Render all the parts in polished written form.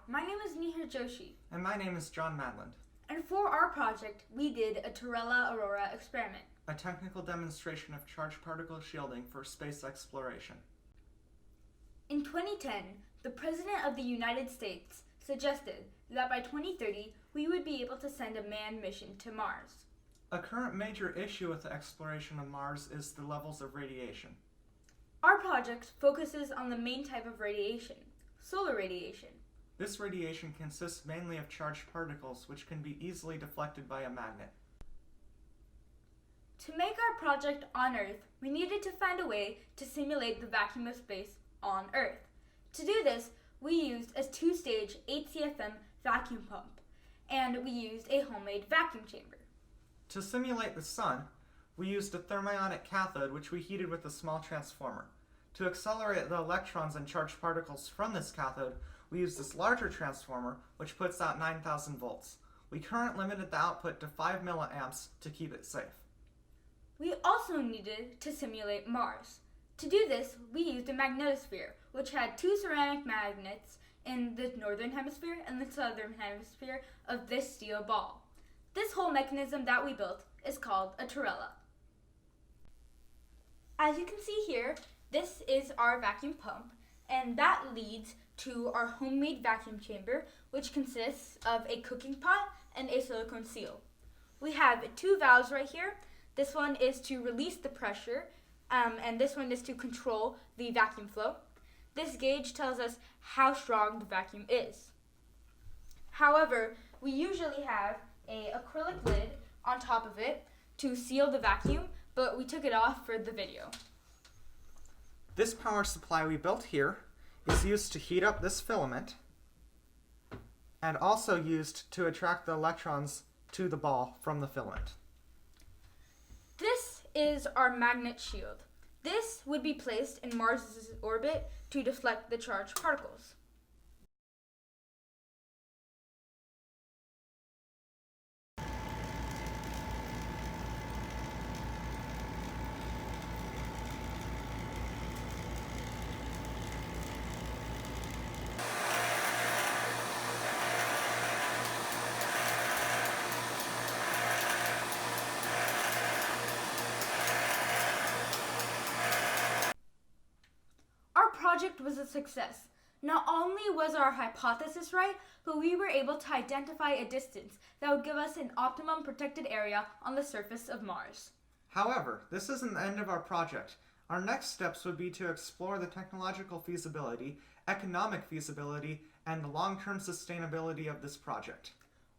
my name is Mihir Joshi. And my name is John Madland. And for our project, we did a Terrella Aurora experiment. A technical demonstration of charged particle shielding for space exploration. In 2010, the President of the United States suggested that by 2030, we would be able to send a manned mission to Mars. A current major issue with the exploration of Mars is the levels of radiation. Our project focuses on the main type of radiation, solar radiation. This radiation consists mainly of charged particles which can be easily deflected by a magnet. To make our project on Earth, we needed to find a way to simulate the vacuum of space on Earth. To do this, we used a two-stage 8 CFM vacuum pump, and we used a homemade vacuum chamber. To simulate the sun, we used a thermionic cathode which we heated with a small transformer. To accelerate the electrons and charged particles from this cathode, we used this larger transformer which puts out 9,000 volts. We currently limited the output to 5 milliamps to keep it safe. We also needed to simulate Mars. To do this, we used a magnetosphere, which had two ceramic magnets in the northern hemisphere and the southern hemisphere of this steel ball. This whole mechanism that we built is called a Terrella. As you can see here, this is our vacuum pump, and that leads to our homemade vacuum chamber, which consists of a cooking pot and a silicone seal. We have two valves right here. This one is to release the pressure, and this one is to control the vacuum flow. This gauge tells us how strong the vacuum is. However, we usually have an acrylic lid on top of it to seal the vacuum, but we took it off for the video. This power supply we built here is used to heat up this filament and also used to attract the electrons to the ball from the filament. This is our magnet shield. This would be placed in Mars' orbit to deflect the charged particles. Our project was a success. Not only was our hypothesis right, but we were able to identify a distance that would give us an optimum protected area on the surface of Mars. However, this isn't the end of our project. Our next steps would be to explore the technological feasibility, economic feasibility, and the long-term sustainability of this project.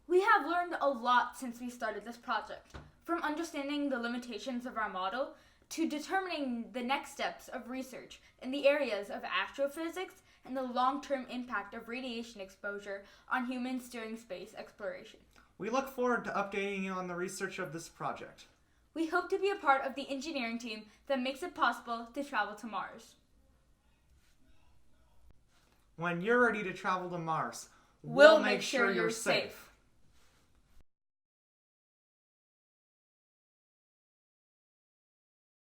We have learned a lot since we started this project, from understanding the limitations of our model to determining the next steps of research in the areas of astrophysics and the long-term impact of radiation exposure on humans during space exploration. We look forward to updating you on the research of this project. We hope to be a part of the engineering team that makes it possible to travel to Mars. When you're ready to travel to Mars, We'll make sure you're safe.